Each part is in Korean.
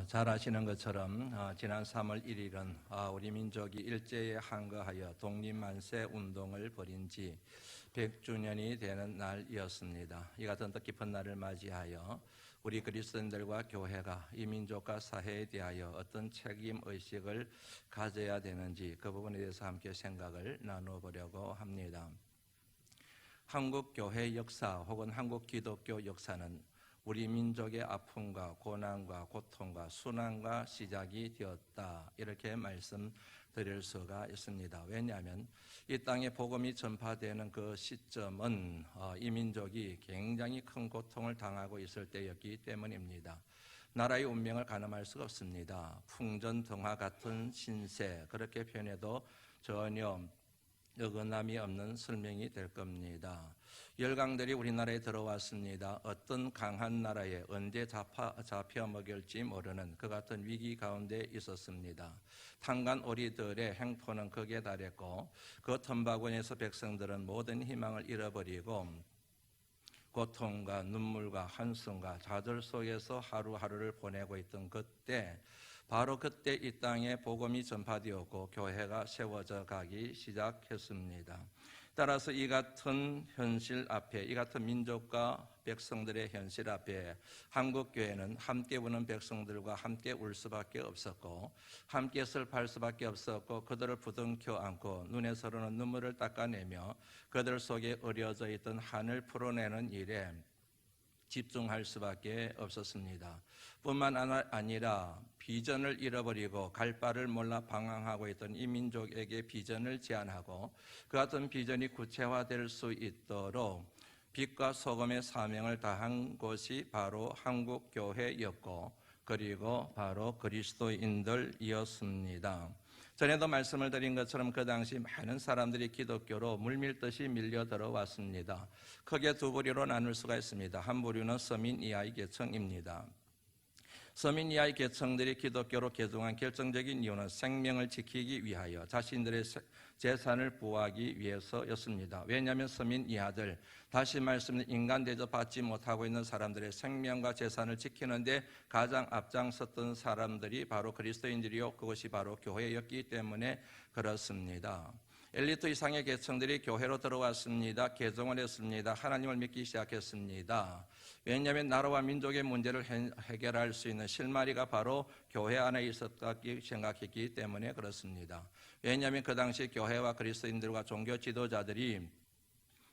잘 아시는 것처럼 지난 3월 1일은 우리 민족이 일제에 항거하여 독립만세 운동을 벌인 지 100주년이 되는 날이었습니다. 이 같은 뜻깊은 날을 맞이하여 우리 그리스도인들과 교회가 이 민족과 사회에 대하여 어떤 책임의식을 가져야 되는지 그 부분에 대해서 함께 생각을 나눠보려고 합니다. 한국 교회 역사 혹은 한국 기독교 역사는 우리 민족의 아픔과 고난과 고통과 순환과 시작이 되었다, 이렇게 말씀드릴 수가 있습니다. 왜냐하면 이 땅에 복음이 전파되는 그 시점은 이 민족이 굉장히 큰 고통을 당하고 있을 때였기 때문입니다. 나라의 운명을 가늠할 수가 없습니다. 풍전등화 같은 신세, 그렇게 표현해도 전혀 어긋남이 없는 설명이 될 겁니다. 열강들이 우리나라에 들어왔습니다. 어떤 강한 나라에 언제 잡혀 먹일지 모르는 그 같은 위기 가운데 있었습니다. 탄간 오리들의 행포는 극에 달했고 그 텀바구니에서 백성들은 모든 희망을 잃어버리고 고통과 눈물과 한숨과 좌절 속에서 하루하루를 보내고 있던 그때, 바로 그때 이 땅에 복음이 전파되었고 교회가 세워져 가기 시작했습니다. 따라서 이 같은 현실 앞에, 이 같은 민족과 백성들의 현실 앞에 한국 교회는 함께 우는 백성들과 함께 울 수밖에 없었고, 함께 슬퍼할 수밖에 없었고, 그들을 부둥켜 안고 눈에서로는 눈물을 닦아내며 그들 속에 어려져 있던 한을 풀어내는 일에 집중할 수밖에 없었습니다. 뿐만 아니라 비전을 잃어버리고 갈 바를 몰라 방황하고 있던 이 민족에게 비전을 제안하고 그 같은 비전이 구체화될 수 있도록 빛과 소금의 사명을 다한 곳이 바로 한국교회였고, 그리고 바로 그리스도인들이었습니다. 전에도 말씀을 드린 것처럼 그 당시 많은 사람들이 기독교로 물밀듯이 밀려 들어왔습니다. 크게 두 부류로 나눌 수가 있습니다. 한 부류는 서민 이하의 계층입니다. 서민 이하의 계층들이 기독교로 개종한 결정적인 이유는 생명을 지키기 위하여 자신들의 재산을 보호하기 위해서였습니다. 왜냐하면 서민 이하들, 다시 말씀드린 인간 대접 받지 못하고 있는 사람들의 생명과 재산을 지키는 데 가장 앞장섰던 사람들이 바로 그리스도인들이요, 그것이 바로 교회였기 때문에 그렇습니다. 엘리트 이상의 계층들이 교회로 들어왔습니다. 개종을 했습니다. 하나님을 믿기 시작했습니다. 왜냐하면 나라와 민족의 문제를 해결할 수 있는 실마리가 바로 교회 안에 있었다고 생각했기 때문에 그렇습니다. 왜냐하면 그 당시 교회와 그리스도인들과 종교 지도자들이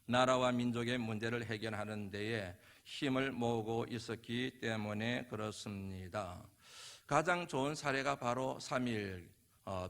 나라와 민족의 문제를 해결하는 데에 힘을 모으고 있었기 때문에 그렇습니다. 가장 좋은 사례가 바로 3.1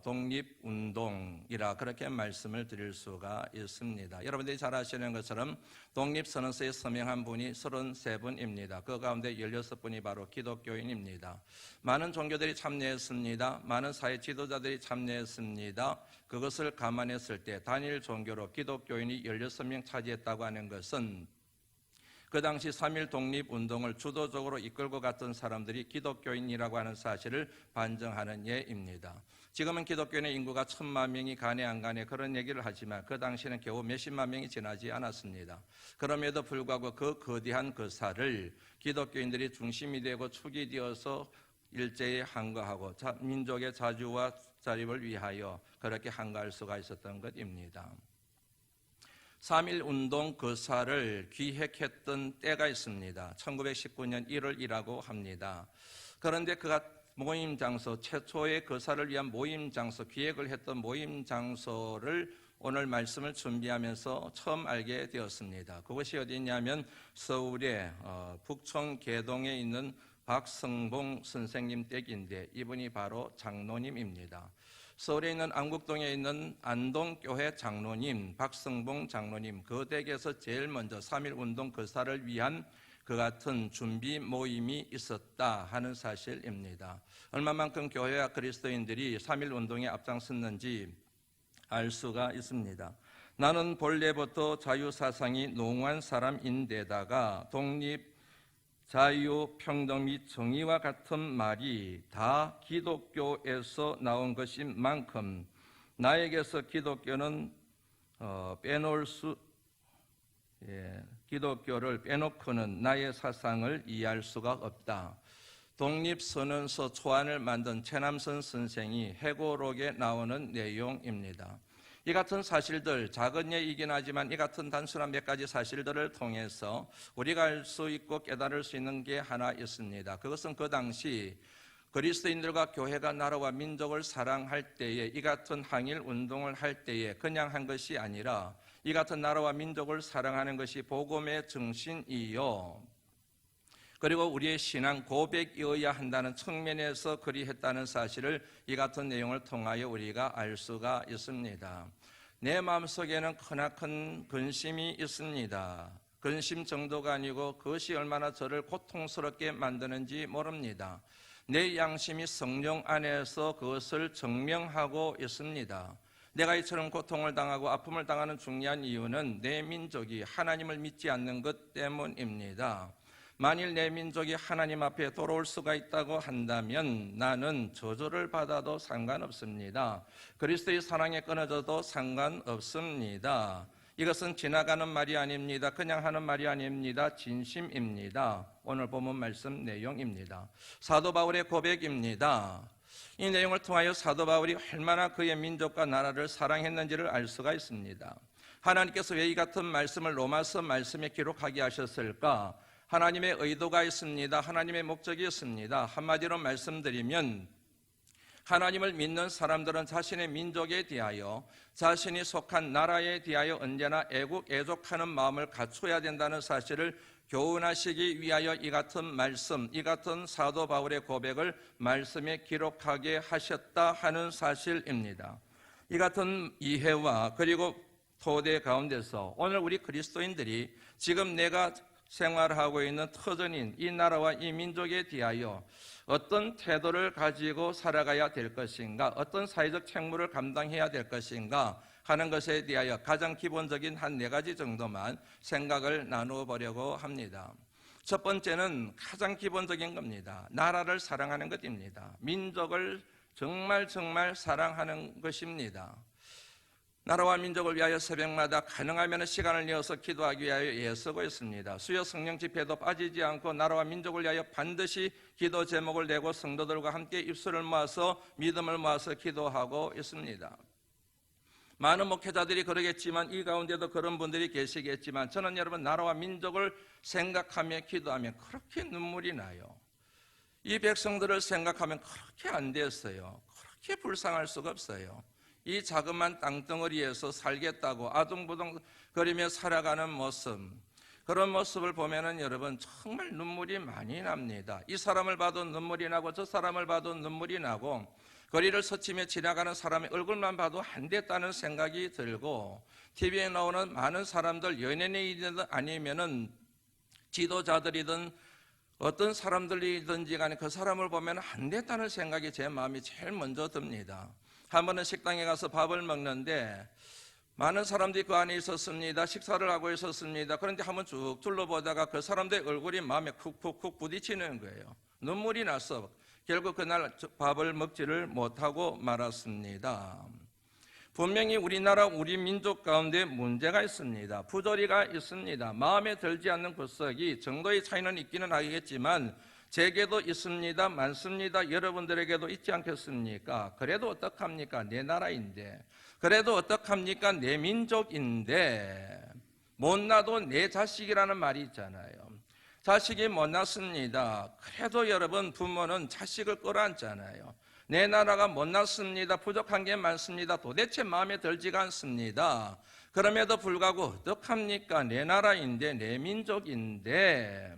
독립운동이라 그렇게 말씀을 드릴 수가 있습니다. 여러분들이 잘 아시는 것처럼 독립선언서에 서명한 분이 33분입니다. 그 가운데 16분이 바로 기독교인입니다. 많은 종교들이 참여했습니다. 많은 사회 지도자들이 참여했습니다. 그것을 감안했을 때 단일 종교로 기독교인이 16명 차지했다고 하는 것은 그 당시 3.1 독립운동을 주도적으로 이끌고 갔던 사람들이 기독교인이라고 하는 사실을 반증하는 예입니다. 지금은 기독교인의 인구가 1,000만 명이 가네 안 가네 그런 얘기를 하지만 그 당시에는 겨우 몇십만 명이 지나지 않았습니다. 그럼에도 불구하고 그 거대한 거사를 기독교인들이 중심이 되고 축이 되어서 일제에 항거하고 민족의 자주와 자립을 위하여 그렇게 항거할 수가 있었던 것입니다. 3.1 운동 거사를 기획했던 때가 있습니다. 1919년 1월이라고 합니다. 그런데 그가 모임 장소, 최초의 거사를 위한 모임 장소, 기획을 했던 모임 장소를 오늘 말씀을 준비하면서 처음 알게 되었습니다. 그것이 어디냐면 서울의 북촌 개동에 있는 박성봉 선생님 댁인데 이분이 바로 장로님입니다. 서울에 있는 안국동에 있는 안동교회 장로님 박성봉 장로님, 그 댁에서 제일 먼저 3.1 운동 거사를 위한 그 같은 준비 모임이 있었다 하는 사실입니다. 얼마만큼 교회와 그리스도인들이 3.1 운동에 앞장섰는지 알 수가 있습니다. 나는 본래부터 자유사상이 농후한 사람인데다가 독립, 자유, 평등 및 정의와 같은 말이 다 기독교에서 나온 것인 만큼 나에게서 기독교는 기독교를 빼놓고는 나의 사상을 이해할 수가 없다. 독립선언서 초안을 만든 최남선 선생이 해고록에 나오는 내용입니다. 이 같은 사실들, 작은 예이긴 하지만 이 같은 단순한 몇 가지 사실들을 통해서 우리가 알 수 있고 깨달을 수 있는 게 하나 있습니다. 그것은 그 당시 그리스도인들과 교회가 나라와 민족을 사랑할 때에, 이 같은 항일 운동을 할 때에 그냥 한 것이 아니라 이 같은 나라와 민족을 사랑하는 것이 복음의 정신이요, 그리고 우리의 신앙 고백이어야 한다는 측면에서 그리했다는 사실을 이 같은 내용을 통하여 우리가 알 수가 있습니다. 내 마음속에는 크나큰 근심이 있습니다. 근심 정도가 아니고 그것이 얼마나 저를 고통스럽게 만드는지 모릅니다. 내 양심이 성령 안에서 그것을 증명하고 있습니다. 내가 이처럼 고통을 당하고 아픔을 당하는 중요한 이유는 내 민족이 하나님을 믿지 않는 것 때문입니다. 만일 내 민족이 하나님 앞에 돌아올 수가 있다고 한다면 나는 저주를 받아도 상관없습니다. 그리스도의 사랑에 끊어져도 상관없습니다. 이것은 지나가는 말이 아닙니다. 그냥 하는 말이 아닙니다. 진심입니다. 오늘 본문 말씀 내용입니다. 사도 바울의 고백입니다. 이 내용을 통하여 사도 바울이 얼마나 그의 민족과 나라를 사랑했는지를 알 수가 있습니다. 하나님께서 왜 이 같은 말씀을 로마서 말씀에 기록하게 하셨을까? 하나님의 의도가 있습니다. 하나님의 목적이 있습니다. 한마디로 말씀드리면 하나님을 믿는 사람들은 자신의 민족에 대하여, 자신이 속한 나라에 대하여 언제나 애국애족하는 마음을 갖춰야 된다는 사실을 교훈하시기 위하여 이 같은 말씀, 이 같은 사도 바울의 고백을 말씀에 기록하게 하셨다 하는 사실입니다. 이 같은 이해와 그리고 토대 가운데서 오늘 우리 그리스도인들이 지금 내가 생활하고 있는 터전인 이 나라와 이 민족에 대하여 어떤 태도를 가지고 살아가야 될 것인가, 어떤 사회적 책무를 감당해야 될 것인가 하는 것에 대하여 가장 기본적인 한 4가지 정도만 생각을 나누어 보려고 합니다. 첫 번째는 가장 기본적인 겁니다. 나라를 사랑하는 것입니다. 민족을 정말 사랑하는 것입니다. 나라와 민족을 위하여 새벽마다 가능하면 시간을 내어서 기도하기 위하여 애쓰고 있습니다. 수요 성령 집회도 빠지지 않고 나라와 민족을 위하여 반드시 기도 제목을 내고 성도들과 함께 입술을 모아서 믿음을 모아서 기도하고 있습니다. 많은 목회자들이 그러겠지만 이 가운데도 그런 분들이 계시겠지만 저는 여러분 나라와 민족을 생각하며 기도하면 그렇게 눈물이 나요. 이 백성들을 생각하면 그렇게 안 됐어요. 그렇게 불쌍할 수가 없어요. 이 자그만 땅덩어리에서 살겠다고 아둥바둥거리며 살아가는 모습, 그런 모습을 보면은 여러분 정말 눈물이 많이 납니다. 이 사람을 봐도 눈물이 나고 저 사람을 봐도 눈물이 나고 거리를 스치며 지나가는 사람의 얼굴만 봐도 안 됐다는 생각이 들고 TV에 나오는 많은 사람들, 연예인이든 아니면은 지도자들이든 어떤 사람들이든지 간에 그 사람을 보면 안 됐다는 생각이 제 마음이 제일 먼저 듭니다. 한 번은 식당에 가서 밥을 먹는데 많은 사람들이 그 안에 있었습니다. 식사를 하고 있었습니다. 그런데 한번 쭉 둘러보다가 그 사람들의 얼굴이 마음에 쿡쿡쿡 부딪히는 거예요. 눈물이 나서 결국 그날 밥을 먹지를 못하고 말았습니다. 분명히 우리나라 우리 민족 가운데 문제가 있습니다. 부조리가 있습니다. 마음에 들지 않는 구석이 정도의 차이는 있기는 하겠지만 제게도 있습니다. 많습니다. 여러분들에게도 있지 않겠습니까? 그래도 어떡합니까? 내 나라인데. 그래도 어떡합니까? 내 민족인데. 못나도 내 자식이라는 말이 있잖아요. 자식이 못났습니다. 그래도 여러분 부모는 자식을 끌어안잖아요. 내 나라가 못났습니다. 부족한 게 많습니다. 도대체 마음에 들지가 않습니다. 그럼에도 불구하고 어떡합니까? 내 나라인데 내 민족인데.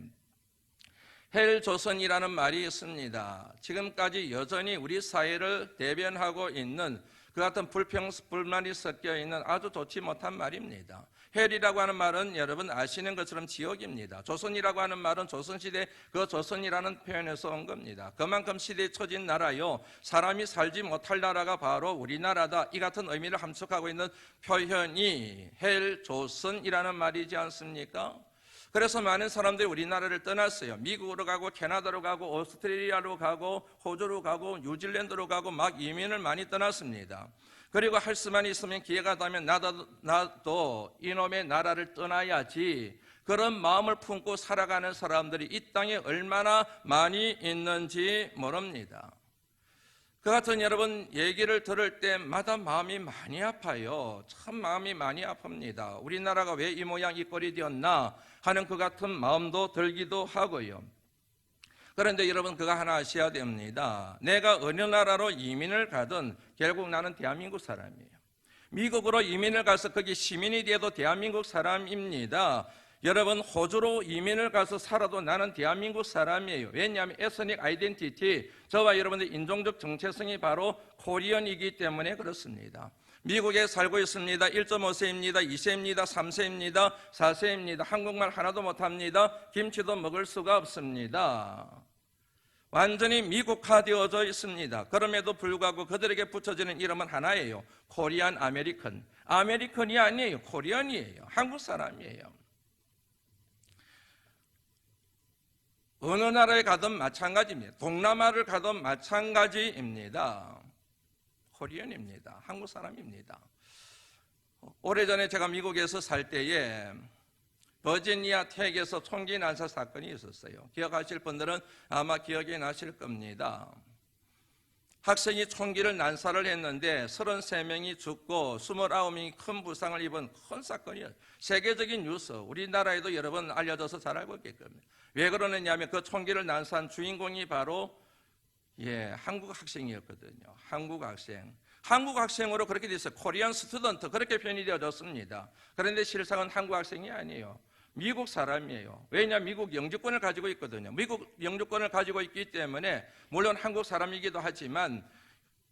헬조선이라는 말이 있습니다. 지금까지 여전히 우리 사회를 대변하고 있는 그 같은 불만이 섞여 있는 아주 좋지 못한 말입니다. 헬이라고 하는 말은 여러분 아시는 것처럼 지옥입니다. 조선이라고 하는 말은 조선시대 그 조선이라는 표현에서 온 겁니다. 그만큼 시대에 처진 나라요, 사람이 살지 못할 나라가 바로 우리나라다, 이 같은 의미를 함축하고 있는 표현이 헬조선이라는 말이지 않습니까? 그래서 많은 사람들이 우리나라를 떠났어요. 미국으로 가고 캐나다로 가고 오스트레일리아로 가고 호주로 가고 뉴질랜드로 가고 막 이민을 많이 떠났습니다. 그리고 할 수만 있으면 기회가 되면 나도 이놈의 나라를 떠나야지, 그런 마음을 품고 살아가는 사람들이 이 땅에 얼마나 많이 있는지 모릅니다. 그 같은 여러분 얘기를 들을 때마다 마음이 많이 아파요. 참 마음이 많이 아픕니다. 우리나라가 왜 이 모양 이 꼴이 되었나 하는 그 같은 마음도 들기도 하고요. 그런데 여러분 그거 하나 아셔야 됩니다. 내가 어느 나라로 이민을 가든 결국 나는 대한민국 사람이에요. 미국으로 이민을 가서 거기 시민이 돼도 대한민국 사람입니다. 여러분 호주로 이민을 가서 살아도 나는 대한민국 사람이에요. 왜냐하면 에스닉 아이덴티티, 저와 여러분의 인종적 정체성이 바로 코리언이기 때문에 그렇습니다. 미국에 살고 있습니다. 1.5세입니다. 2세입니다. 3세입니다. 4세입니다. 한국말 하나도 못합니다. 김치도 먹을 수가 없습니다. 완전히 미국화되어져 있습니다. 그럼에도 불구하고 그들에게 붙여지는 이름은 하나예요. 코리안 아메리칸. 아메리칸이 아니에요. 코리안이에요. 한국 사람이에요. 어느 나라에 가든 마찬가지입니다. 동남아를 가든 마찬가지입니다. 코리안입니다. 한국 사람입니다. 오래전에 제가 미국에서 살 때에 버지니아 텍에서 총기 난사 사건이 있었어요. 기억하실 분들은 아마 기억이 나실 겁니다. 학생이 총기를 난사를 했는데 33명이 죽고 29명이 큰 부상을 입은 큰 사건이에요. 세계적인 뉴스, 우리나라에도 여러 번 알려져서 잘 알고 있겠습니다. 왜 그러느냐 하면 그 총기를 난사한 주인공이 바로 한국 학생이었거든요. 한국 학생. 한국 학생으로 그렇게 됐어요. 코리안 스튜던트 그렇게 표현이 되어졌습니다. 그런데 실상은 한국 학생이 아니에요. 미국 사람이에요. 왜냐하면 미국 영주권을 가지고 있거든요. 미국 영주권을 가지고 있기 때문에 물론 한국 사람이기도 하지만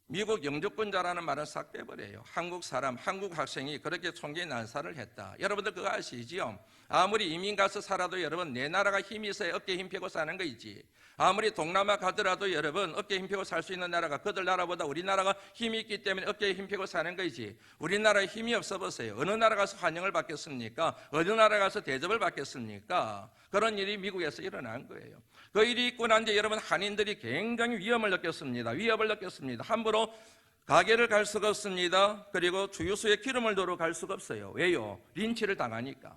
미국 영주권자라는 말은 싹 빼버려요. 한국 사람, 한국 학생이 그렇게 총기 난사를 했다. 여러분들 그거 아시죠? 아무리 이민 가서 살아도 여러분 내 나라가 힘이 있어야 어깨에 힘 펴고 사는 거이지. 아무리 동남아 가더라도 여러분 어깨에 힘 펴고 살 수 있는 나라가 그들 나라보다 우리나라가 힘이 있기 때문에 어깨에 힘 펴고 사는 거이지. 우리나라에 힘이 없어 보세요. 어느 나라 가서 환영을 받겠습니까? 어느 나라 가서 대접을 받겠습니까? 그런 일이 미국에서 일어난 거예요. 그 일이 있고 난 뒤에 여러분 한인들이 굉장히 위험을 느꼈습니다. 위협을 느꼈습니다. 함부로 가게를 갈 수가 없습니다. 그리고 주유소에 기름을 넣으러 갈 수가 없어요. 왜요? 린치를 당하니까.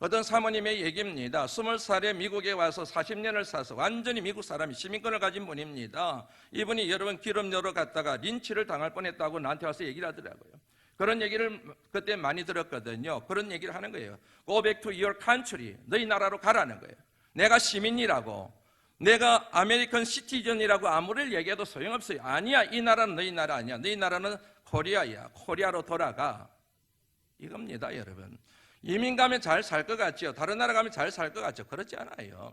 어떤 사모님의 얘기입니다. 20살에 미국에 와서 40년을 사서 완전히 미국 사람이 시민권을 가진 분입니다. 이분이 여러분 기름 넣으러 갔다가 린치를 당할 뻔했다고 나한테 와서 얘기를 하더라고요. 그런 얘기를 그때 많이 들었거든요. 그런 얘기를 하는 거예요. Go back to your country. 너희 나라로 가라는 거예요. 내가 시민이라고, 내가 아메리칸 시티즌이라고 아무리 얘기해도 소용없어요. 아니야, 이 나라는 너희 나라 아니야. 너희 나라는 코리아야. 코리아로 돌아가. 이겁니다, 여러분. 이민 가면 잘 살 것 같죠? 다른 나라 가면 잘 살 것 같죠? 그렇지 않아요.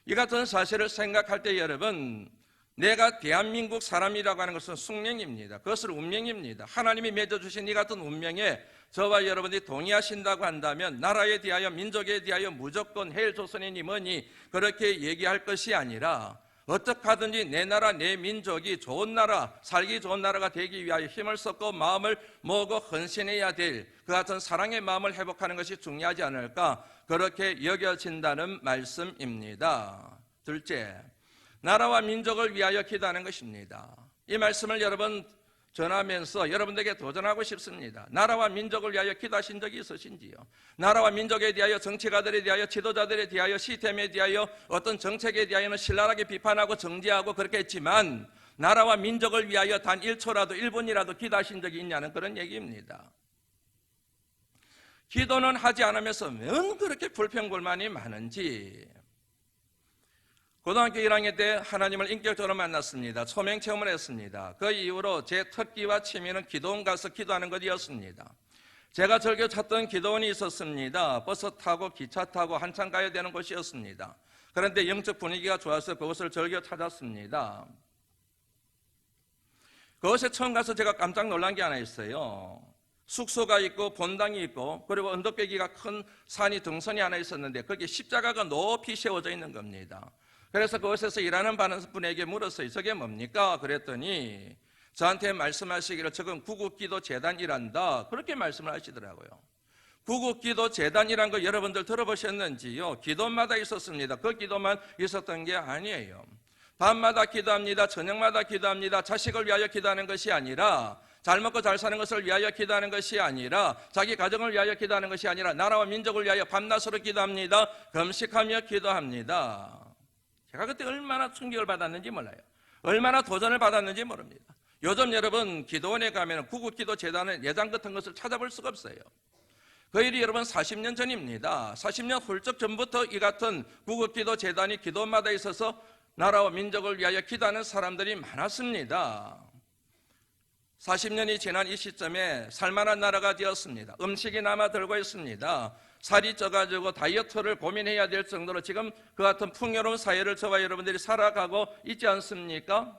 이 같은 사실을 생각할 때 여러분, 내가 대한민국 사람이라고 하는 것은 숙명입니다. 그것은 운명입니다. 하나님이 맺어주신 이 같은 운명에 저와 여러분이 동의하신다고 한다면 나라에 대하여 민족에 대하여 무조건 헬 조선이니 뭐니 그렇게 얘기할 것이 아니라 어떻게 하든지 내 나라 내 민족이 좋은 나라, 살기 좋은 나라가 되기 위하여 힘을 쏟고 마음을 모으고 헌신해야 될 그 같은 사랑의 마음을 회복하는 것이 중요하지 않을까 그렇게 여겨진다는 말씀입니다. 둘째, 나라와 민족을 위하여 기도하는 것입니다. 이 말씀을 여러분 전하면서 여러분들에게 도전하고 싶습니다. 나라와 민족을 위하여 기도하신 적이 있으신지요? 나라와 민족에 대하여, 정치가들에 대하여, 지도자들에 대하여, 시스템에 대하여, 어떤 정책에 대하여는 신랄하게 비판하고 정죄하고 그렇게 했지만 나라와 민족을 위하여 단 1초라도 1분이라도 기도하신 적이 있냐는 그런 얘기입니다. 기도는 하지 않으면서 왜 그렇게 불평불만이 많은지. 고등학교 1학년 때 하나님을 인격적으로 만났습니다. 초명 체험을 했습니다. 그 이후로 제 특기와 취미는 기도원 가서 기도하는 것이었습니다. 제가 즐겨 찾던 기도원이 있었습니다. 버스 타고 기차 타고 한참 가야 되는 곳이었습니다. 그런데 영적 분위기가 좋아서 그것을 즐겨 찾았습니다. 그것에 처음 가서 제가 깜짝 놀란 게 하나 있어요. 숙소가 있고 본당이 있고 그리고 언덕배기가 큰 산이 등선이 하나 있었는데 거기에 십자가가 높이 세워져 있는 겁니다. 그래서 그곳에서 일하는 분에게 물었어요. 저게 뭡니까? 그랬더니 저한테 말씀하시기를 저건 구국기도 재단이란다. 그렇게 말씀을 하시더라고요. 구국기도 재단이란 거 여러분들 들어보셨는지요? 기도마다 있었습니다. 그 기도만 있었던 게 아니에요. 밤마다 기도합니다. 저녁마다 기도합니다. 자식을 위하여 기도하는 것이 아니라 잘 먹고 잘 사는 것을 위하여 기도하는 것이 아니라, 자기 가정을 위하여 기도하는 것이 아니라 나라와 민족을 위하여 밤낮으로 기도합니다. 금식하며 기도합니다. 제가 그때 얼마나 충격을 받았는지 몰라요. 얼마나 도전을 받았는지 모릅니다. 요즘 여러분 기도원에 가면 구국기도 재단의 예장 같은 것을 찾아볼 수가 없어요. 그 일이 여러분 40년 전입니다. 40년 훌쩍 전부터 이 같은 구국기도 재단이 기도원마다 있어서 나라와 민족을 위하여 기도하는 사람들이 많았습니다. 40년이 지난 이 시점에 살만한 나라가 되었습니다. 음식이 남아들고 있습니다. 살이 쪄가지고 다이어트를 고민해야 될 정도로 지금 그 같은 풍요로운 사회를 저와 여러분들이 살아가고 있지 않습니까?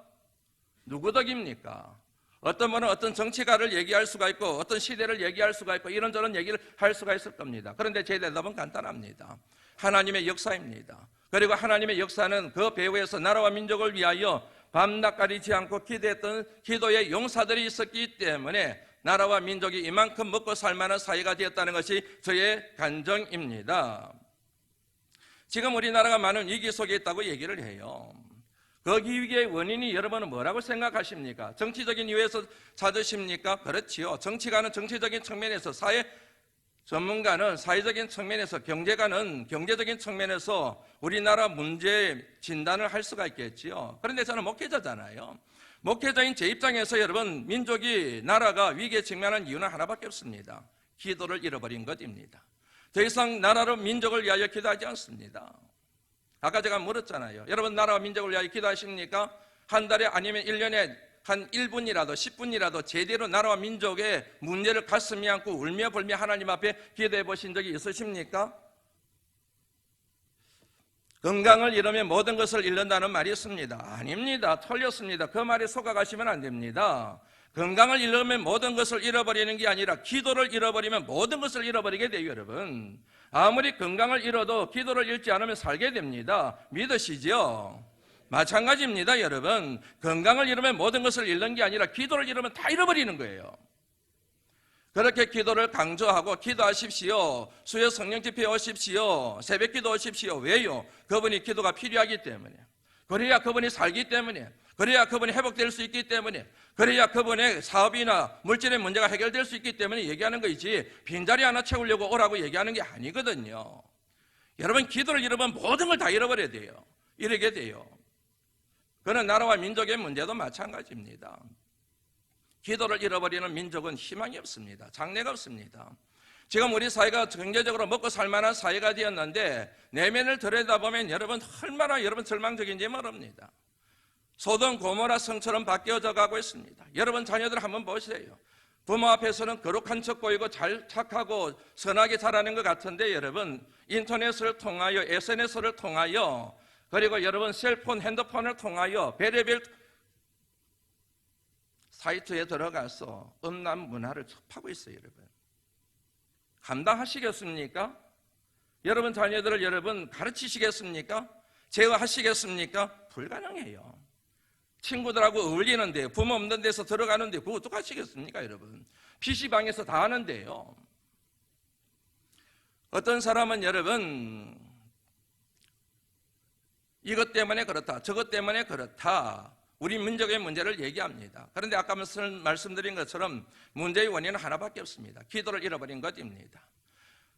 누구 덕입니까? 어떤 분은 어떤 정치가를 얘기할 수가 있고 어떤 시대를 얘기할 수가 있고 이런저런 얘기를 할 수가 있을 겁니다. 그런데 제 대답은 간단합니다. 하나님의 역사입니다. 그리고 하나님의 역사는 그 배후에서 나라와 민족을 위하여 밤낮 가리지 않고 기도했던 기도의 용사들이 있었기 때문에 나라와 민족이 이만큼 먹고 살만한 사회가 되었다는 것이 저의 간정입니다. 지금 우리나라가 많은 위기 속에 있다고 얘기를 해요. 그 위기의 원인이 여러분은 뭐라고 생각하십니까? 정치적인 이유에서 찾으십니까? 그렇지요. 정치가는 정치적인 측면에서, 사회 전문가는 사회적인 측면에서, 경제가는 경제적인 측면에서 우리나라 문제 진단을 할 수가 있겠지요. 그런데 저는 목회자잖아요. 목회자인 제 입장에서 여러분, 민족이, 나라가 위기에 직면한 이유는 하나밖에 없습니다. 기도를 잃어버린 것입니다. 더 이상 나라로 민족을 위하여 기도하지 않습니다. 아까 제가 물었잖아요. 여러분 나라와 민족을 위하여 기도하십니까? 한 달에 아니면 1년에 한 1분이라도 10분이라도 제대로 나라와 민족의 문제를 가슴에 안고 울며 불며 하나님 앞에 기도해 보신 적이 있으십니까? 건강을 잃으면 모든 것을 잃는다는 말이 있습니다. 아닙니다. 틀렸습니다. 그 말에 속아가시면 안 됩니다. 건강을 잃으면 모든 것을 잃어버리는 게 아니라 기도를 잃어버리면 모든 것을 잃어버리게 돼요. 여러분, 아무리 건강을 잃어도 기도를 잃지 않으면 살게 됩니다. 믿으시죠? 마찬가지입니다. 여러분, 건강을 잃으면 모든 것을 잃는 게 아니라 기도를 잃으면 다 잃어버리는 거예요. 그렇게 기도를 강조하고 기도하십시오. 수요 성령 집회에 오십시오. 새벽 기도 오십시오. 왜요? 그분이 기도가 필요하기 때문에, 그래야 그분이 살기 때문에, 그래야 그분이 회복될 수 있기 때문에, 그래야 그분의 사업이나 물질의 문제가 해결될 수 있기 때문에 얘기하는 거이지, 빈자리 하나 채우려고 오라고 얘기하는 게 아니거든요. 여러분, 기도를 잃으면 모든 걸 다 잃어버려야 돼요. 이러게 돼요. 그는 나라와 민족의 문제도 마찬가지입니다. 기도를 잃어버리는 민족은 희망이 없습니다. 장래가 없습니다. 지금 우리 사회가 경제적으로 먹고 살만한 사회가 되었는데 내면을 들여다보면 여러분 얼마나 여러분 절망적인지 모릅니다. 소돔 고모라 성처럼 바뀌어져 가고 있습니다. 여러분 자녀들 한번 보세요. 부모 앞에서는 거룩한 척 보이고 잘 착하고 선하게 자라는 것 같은데 여러분 인터넷을 통하여 SNS를 통하여 그리고 여러분 셀폰 핸드폰을 통하여 별의별 사이트에 들어가서 음란 문화를 접하고 있어요. 여러분 감당하시겠습니까? 여러분 자녀들을 여러분 가르치시겠습니까? 제어하시겠습니까? 불가능해요. 친구들하고 어울리는데 부모 없는 데서 들어가는데 그거 어떡하시겠습니까? 여러분 PC방에서 다 하는데요. 어떤 사람은 여러분 이것 때문에 그렇다, 저것 때문에 그렇다, 우리 민족의 문제를 얘기합니다. 그런데 아까 말씀드린 것처럼 문제의 원인은 하나밖에 없습니다. 기도를 잃어버린 것입니다.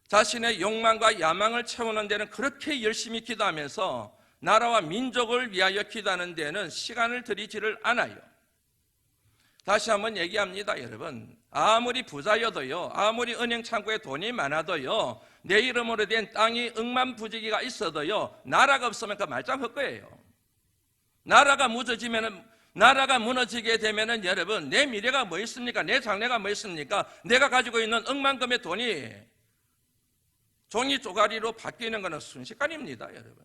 자신의 욕망과 야망을 채우는 데는 그렇게 열심히 기도하면서 나라와 민족을 위하여 기도하는 데는 시간을 들이지를 않아요. 다시 한번 얘기합니다. 여러분 아무리 부자여도요, 아무리 은행 창고에 돈이 많아도요, 내 이름으로 된 땅이 억만부지기가 있어도요, 나라가 없으면 그 말짱 헛거예요. 나라가 무너지게 되면은 여러분 내 미래가 뭐 있습니까? 내 장래가 뭐 있습니까? 내가 가지고 있는 억만금의 돈이 종이 쪼가리로 바뀌는 것은 순식간입니다. 여러분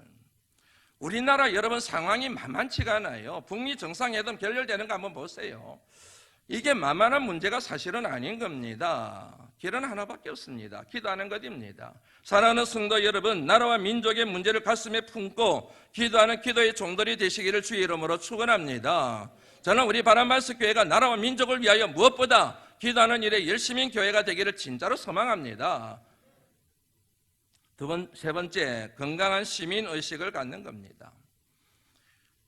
우리나라 여러분 상황이 만만치가 않아요. 북미 정상회담 결렬되는 거 한번 보세요. 이게 만만한 문제가 사실은 아닌 겁니다. 길은 하나밖에 없습니다. 기도하는 것입니다. 사랑하는 성도 여러분, 나라와 민족의 문제를 가슴에 품고 기도하는 기도의 종들이 되시기를 주의 이름으로 축원합니다. 저는 우리 바람반석 교회가 나라와 민족을 위하여 무엇보다 기도하는 일에 열심인 교회가 되기를 진짜로 소망합니다. 세 번째, 건강한 시민의식을 갖는 겁니다.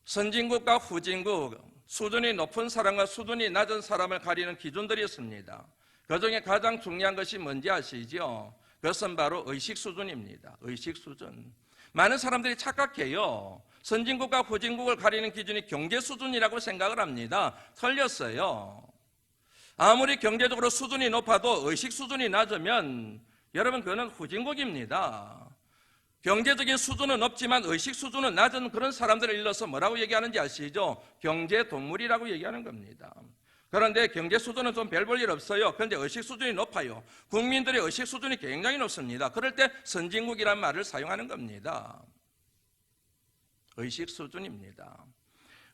선진국과 후진국, 수준이 높은 사람과 수준이 낮은 사람을 가리는 기준들이 있습니다. 그중에 가장 중요한 것이 뭔지 아시죠? 그것은 바로 의식 수준입니다. 의식 수준. 많은 사람들이 착각해요. 선진국과 후진국을 가리는 기준이 경제 수준이라고 생각을 합니다. 틀렸어요. 아무리 경제적으로 수준이 높아도 의식 수준이 낮으면 여러분 그거는 후진국입니다. 경제적인 수준은 높지만 의식 수준은 낮은 그런 사람들을 일러서 뭐라고 얘기하는지 아시죠? 경제동물이라고 얘기하는 겁니다. 그런데 경제 수준은 좀 별 볼 일 없어요. 그런데 의식 수준이 높아요. 국민들의 의식 수준이 굉장히 높습니다. 그럴 때 선진국이라는 말을 사용하는 겁니다. 의식 수준입니다.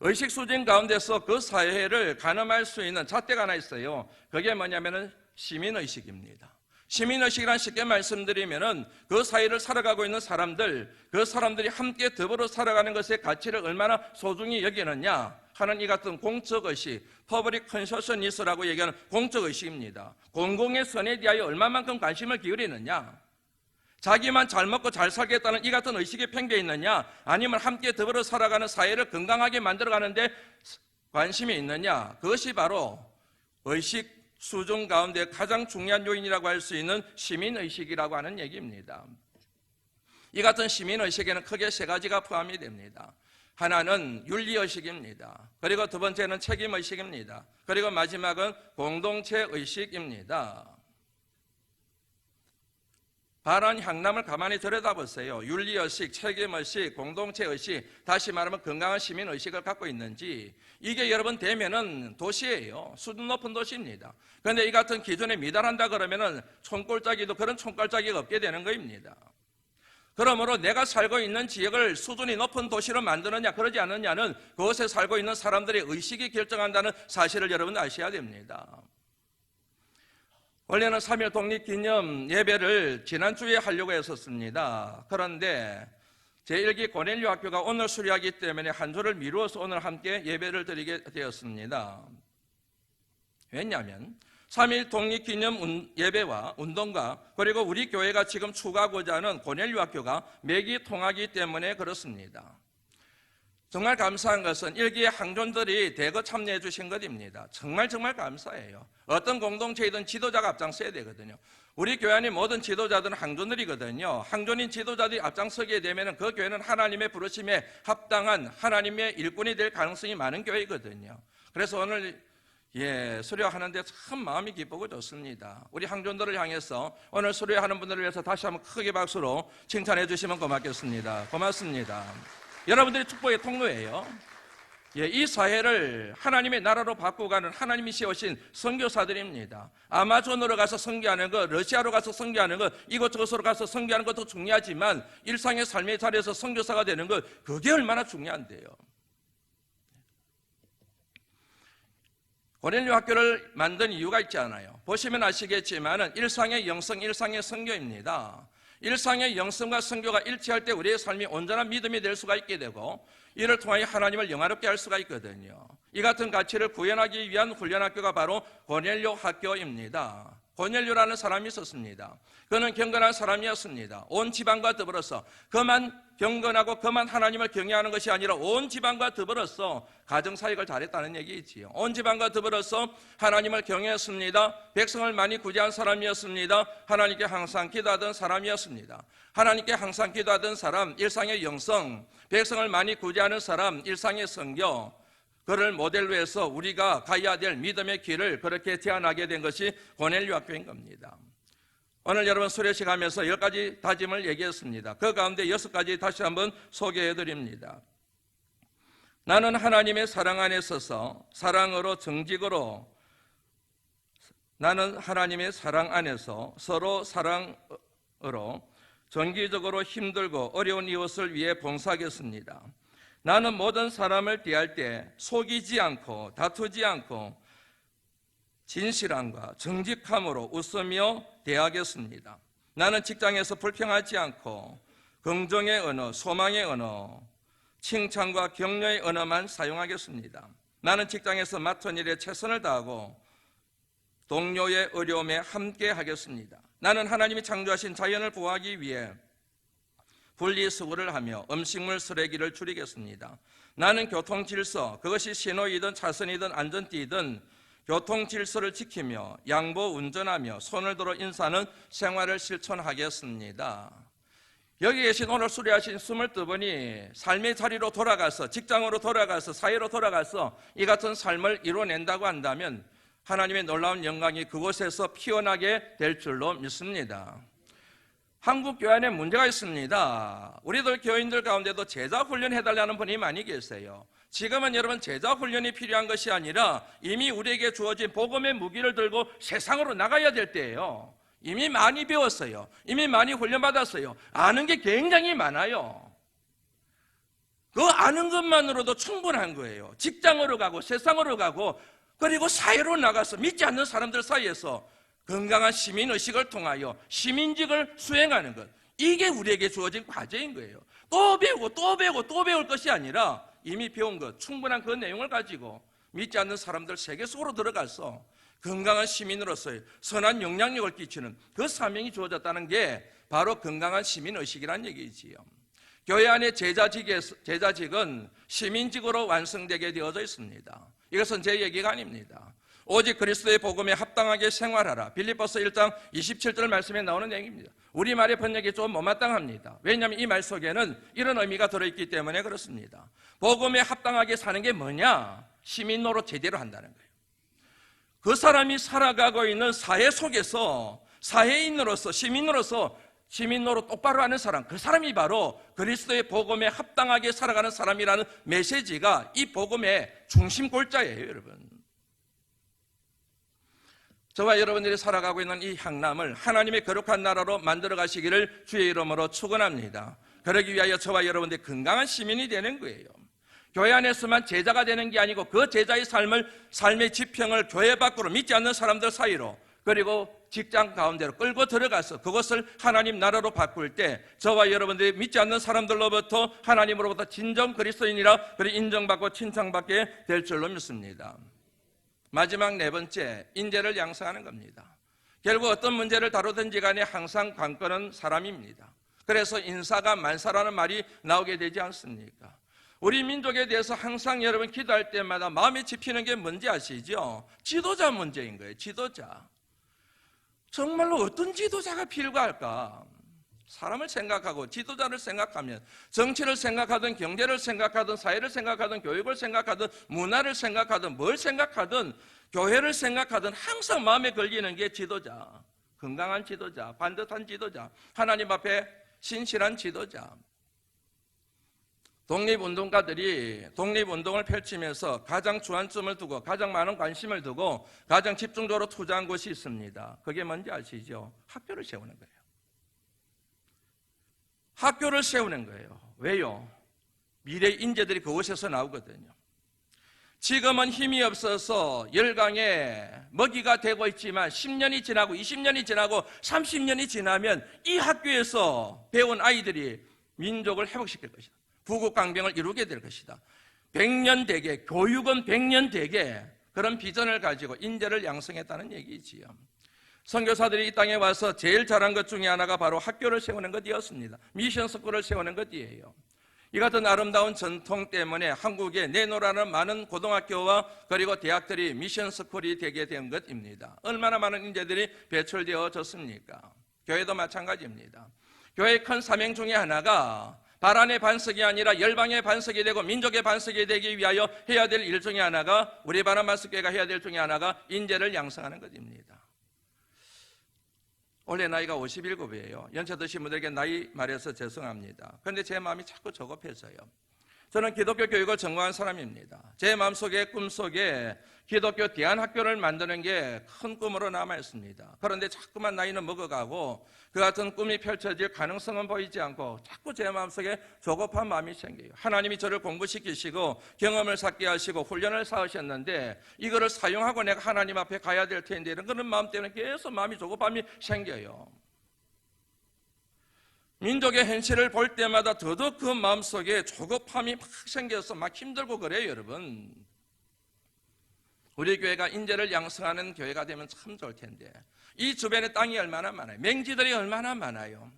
의식 수준 가운데서 그 사회를 가늠할 수 있는 잣대가 하나 있어요. 그게 뭐냐면은 시민의식입니다. 시민의식이란 쉽게 말씀드리면은 그 사회를 살아가고 있는 사람들, 그 사람들이 함께 더불어 살아가는 것의 가치를 얼마나 소중히 여기느냐 하는 이 같은 공적의식, 퍼블릭 컨셔스니스라고 얘기하는 공적의식입니다. 공공의 선에 대하여 얼마만큼 관심을 기울이느냐, 자기만 잘 먹고 잘 살겠다는 이 같은 의식이 팽배 있느냐, 아니면 함께 더불어 살아가는 사회를 건강하게 만들어가는데 관심이 있느냐, 그것이 바로 의식 수준 가운데 가장 중요한 요인이라고 할 수 있는 시민의식이라고 하는 얘기입니다. 이 같은 시민의식에는 크게 세 가지가 포함이 됩니다. 하나는 윤리의식입니다. 그리고 두 번째는 책임의식입니다. 그리고 마지막은 공동체의식입니다. 바른 향남을 가만히 들여다보세요. 윤리의식, 책임의식, 공동체의식, 다시 말하면 건강한 시민의식을 갖고 있는지, 이게 여러분 되면은 도시예요. 수준 높은 도시입니다. 그런데 이 같은 기준에 미달한다 그러면은 총골짜기도 그런 총골짜기가 없게 되는 겁니다. 그러므로 내가 살고 있는 지역을 수준이 높은 도시로 만드느냐 그러지 않느냐는 그곳에 살고 있는 사람들의 의식이 결정한다는 사실을 여러분 아셔야 됩니다. 원래는 3.1 독립기념 예배를 지난주에 하려고 했었습니다. 그런데 제1기 고넬료 학교가 오늘 수료하기 때문에 한 주를 미루어서 오늘 함께 예배를 드리게 되었습니다. 왜냐하면 3.1 독립기념 예배와 운동가 그리고 우리 교회가 지금 추구하고자 하는 고넬료 학교가 맥이 통하기 때문에 그렇습니다. 정말 감사한 것은 일기의 항존들이 대거 참여해 주신 것입니다. 정말 감사해요. 어떤 공동체이든 지도자가 앞장서야 되거든요. 우리 교회 안의 모든 지도자들은 항존들이거든요. 항존인 지도자들이 앞장서게 되면 그 교회는 하나님의 부르심에 합당한 하나님의 일꾼이 될 가능성이 많은 교회이거든요. 그래서 오늘 수료하는데 참 마음이 기쁘고 좋습니다. 우리 항존들을 향해서 오늘 수료하는 분들을 위해서 다시 한번 크게 박수로 칭찬해 주시면 고맙겠습니다. 고맙습니다. 여러분들이 축복의 통로예요. 이 사회를 하나님의 나라로 바꾸가는 하나님이 세우신 선교사들입니다. 아마존으로 가서 선교하는 것, 러시아로 가서 선교하는 것, 이곳저곳으로 가서 선교하는 것도 중요하지만 일상의 삶의 자리에서 선교사가 되는 것, 그게 얼마나 중요한데요. 고넬료 학교를 만든 이유가 있지 않아요. 보시면 아시겠지만 일상의 영성, 일상의 선교입니다. 일상의 영성과 선교가 일치할 때 우리의 삶이 온전한 믿음이 될 수가 있게 되고 이를 통하여 하나님을 영화롭게 할 수가 있거든요. 이 같은 가치를 구현하기 위한 훈련학교가 바로 고넬료 학교입니다. 고넬료라는 사람이 있었습니다. 그는 경건한 사람이었습니다. 온 지방과 더불어서 그만 경건하고 그만 하나님을 경외하는 것이 아니라 온 지방과 더불어서 가정사역을 잘했다는 얘기이지요. 온 지방과 더불어서 하나님을 경외했습니다. 백성을 많이 구제한 사람이었습니다. 하나님께 항상 기도하던 사람이었습니다. 하나님께 항상 기도하던 사람, 일상의 영성, 백성을 많이 구제하는 사람, 일상의 선교, 그를 모델로 해서 우리가 가야 될 믿음의 길을 그렇게 제안하게 된 것이 고넬료 학교인 겁니다. 오늘 여러분 수료식 하면서 10가지 다짐을 얘기했습니다. 그 가운데 6가지 다시 한번 소개해 드립니다. 나는 하나님의 사랑 안에 서서 사랑으로 정직으로, 나는 하나님의 사랑 안에서 서로 사랑으로 정기적으로 힘들고 어려운 이웃을 위해 봉사하겠습니다. 나는 모든 사람을 대할 때 속이지 않고 다투지 않고 진실함과 정직함으로 웃으며 대하겠습니다. 나는 직장에서 불평하지 않고 긍정의 언어, 소망의 언어, 칭찬과 격려의 언어만 사용하겠습니다. 나는 직장에서 맡은 일에 최선을 다하고 동료의 어려움에 함께 하겠습니다. 나는 하나님이 창조하신 자연을 보호하기 위해 분리수거를 하며 음식물 쓰레기를 줄이겠습니다. 나는 교통질서, 그것이 신호이든 차선이든 안전띠이든 교통질서를 지키며 양보 운전하며 손을 들어 인사하는 생활을 실천하겠습니다. 여기 계신 오늘 수료하신 22분이 삶의 자리로 돌아가서, 직장으로 돌아가서, 사회로 돌아가서 이 같은 삶을 이뤄낸다고 한다면 하나님의 놀라운 영광이 그곳에서 피어나게 될 줄로 믿습니다. 한국 교회 안에 문제가 있습니다. 우리들 교인들 가운데도 제자 훈련해달라는 분이 많이 계세요. 지금은 여러분 제자 훈련이 필요한 것이 아니라 이미 우리에게 주어진 복음의 무기를 들고 세상으로 나가야 될 때예요. 이미 많이 배웠어요. 이미 많이 훈련받았어요. 아는 게 굉장히 많아요. 그 아는 것만으로도 충분한 거예요. 직장으로 가고 세상으로 가고 그리고 사회로 나가서 믿지 않는 사람들 사이에서 건강한 시민의식을 통하여 시민직을 수행하는 것, 이게 우리에게 주어진 과제인 거예요. 또 배우고 또 배우고 또 배울 것이 아니라 이미 배운 것, 충분한 그 내용을 가지고 믿지 않는 사람들 세계 속으로 들어가서 건강한 시민으로서의 선한 영향력을 끼치는 그 사명이 주어졌다는 게 바로 건강한 시민의식이라는 얘기지요. 교회 안의 제자직은 시민직으로 완성되게 되어져 있습니다. 이것은 제 얘기가 아닙니다. 오직 그리스도의 복음에 합당하게 생활하라. 빌립보서 1장 27절 말씀에 나오는 내용입니다. 우리말의 번역이 좀 못마땅합니다. 왜냐하면 이 말 속에는 이런 의미가 들어있기 때문에 그렇습니다. 복음에 합당하게 사는 게 뭐냐? 시민 노릇 제대로 한다는 거예요. 그 사람이 살아가고 있는 사회 속에서 사회인으로서 시민으로서 시민 노릇 똑바로 하는 사람, 그 사람이 바로 그리스도의 복음에 합당하게 살아가는 사람이라는 메시지가 이 복음의 중심 골자예요, 여러분. 저와 여러분들이 살아가고 있는 이 향남을 하나님의 거룩한 나라로 만들어 가시기를 주의 이름으로 축원합니다. 그러기 위하여 저와 여러분들이 건강한 시민이 되는 거예요. 교회 안에서만 제자가 되는 게 아니고 그 제자의 삶의 지평을 교회 밖으로 믿지 않는 사람들 사이로 그리고 직장 가운데로 끌고 들어가서 그것을 하나님 나라로 바꿀 때 저와 여러분들이 믿지 않는 사람들로부터 하나님으로부터 진정 그리스도인이라 그리 인정받고 칭찬받게 될 줄로 믿습니다. 마지막 네 번째, 인재를 양성하는 겁니다. 결국 어떤 문제를 다루든지 간에 항상 관건은 사람입니다. 그래서 인사가 만사라는 말이 나오게 되지 않습니까? 우리 민족에 대해서 항상 여러분 기도할 때마다 마음에 집히는 게 뭔지 아시죠? 지도자 문제인 거예요. 지도자. 정말로 어떤 지도자가 필요할까? 사람을 생각하고 지도자를 생각하면 정치를 생각하든 경제를 생각하든 사회를 생각하든 교육을 생각하든 문화를 생각하든 뭘 생각하든 교회를 생각하든 항상 마음에 걸리는 게 지도자, 건강한 지도자, 반듯한 지도자, 하나님 앞에 신실한 지도자. 독립운동가들이 독립운동을 펼치면서 가장 주안점을 두고 가장 많은 관심을 두고 가장 집중적으로 투자한 곳이 있습니다. 그게 뭔지 아시죠? 학교를 세우는 거예요. 학교를 세우는 거예요. 왜요? 미래 인재들이 그곳에서 나오거든요. 지금은 힘이 없어서 열강에 먹이가 되고 있지만 10년이 지나고 20년이 지나고 30년이 지나면 이 학교에서 배운 아이들이 민족을 회복시킬 것이다. 부국강병을 이루게 될 것이다. 100년 대계, 교육은 100년 대계, 그런 비전을 가지고 인재를 양성했다는 얘기지요. 선교사들이 이 땅에 와서 제일 잘한 것 중에 하나가 바로 학교를 세우는 것이었습니다. 미션 스쿨을 세우는 것이에요. 이 같은 아름다운 전통 때문에 한국에 내노라는 많은 고등학교와 그리고 대학들이 미션 스쿨이 되게 된 것입니다. 얼마나 많은 인재들이 배출되어졌습니까? 교회도 마찬가지입니다. 교회의 큰 사명 중에 하나가 바란의 반석이 아니라 열방의 반석이 되고 민족의 반석이 되기 위하여 해야 될 일 중에 하나가 우리 바란 반석교회가 해야 될 중에 하나가 인재를 양성하는 것입니다. 올해 나이가 57이에요. 연세 드신 분들에게 나이 말해서 죄송합니다. 그런데 제 마음이 자꾸 조급해져요. 저는 기독교 교육을 전공한 사람입니다. 제 마음속에 꿈속에 기독교 대안학교를 만드는 게 큰 꿈으로 남아있습니다. 그런데 자꾸만 나이는 먹어가고 그 같은 꿈이 펼쳐질 가능성은 보이지 않고 자꾸 제 마음속에 조급한 마음이 생겨요. 하나님이 저를 공부시키시고 경험을 쌓게 하시고 훈련을 쌓으셨는데 이거를 사용하고 내가 하나님 앞에 가야 될 텐데 이런 그런 마음 때문에 계속 마음이 조급함이 생겨요. 민족의 현실을 볼 때마다 더더욱 그 마음속에 조급함이 막 생겨서 막 힘들고 그래요, 여러분. 우리 교회가 인재를 양성하는 교회가 되면 참 좋을 텐데 이 주변에 땅이 얼마나 많아요. 맹지들이 얼마나 많아요.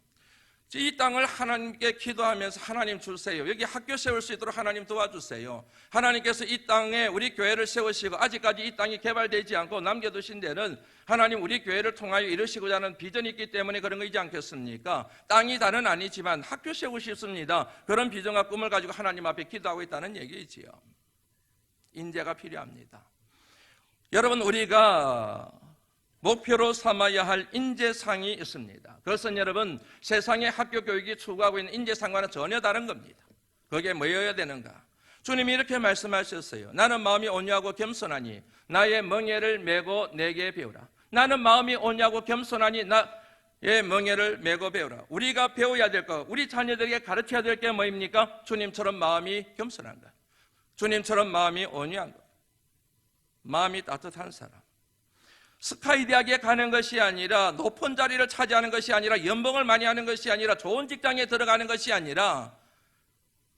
이 땅을 하나님께 기도하면서 하나님 주세요. 여기 학교 세울 수 있도록 하나님 도와주세요. 하나님께서 이 땅에 우리 교회를 세우시고 아직까지 이 땅이 개발되지 않고 남겨두신 데는 하나님 우리 교회를 통하여 이루시고자 하는 비전이 있기 때문에 그런 거이지 않겠습니까? 땅이 다는 아니지만 학교 세우고 싶습니다. 그런 비전과 꿈을 가지고 하나님 앞에 기도하고 있다는 얘기지요. 인재가 필요합니다. 여러분, 우리가 목표로 삼아야 할 인재상이 있습니다. 그것은 여러분, 세상의 학교 교육이 추구하고 있는 인재상과는 전혀 다른 겁니다. 그게 뭐여야 되는가? 주님이 이렇게 말씀하셨어요. 나는 마음이 온유하고 겸손하니 나의 멍에를 메고 내게 배우라. 나는 마음이 온유하고 겸손하니 나의 멍에를 메고 배우라. 우리가 배워야 될 것, 우리 자녀들에게 가르쳐야 될 게 뭐입니까? 주님처럼 마음이 겸손한 것, 주님처럼 마음이 온유한 것, 마음이 따뜻한 사람. 스카이 대학에 가는 것이 아니라, 높은 자리를 차지하는 것이 아니라, 연봉을 많이 하는 것이 아니라, 좋은 직장에 들어가는 것이 아니라,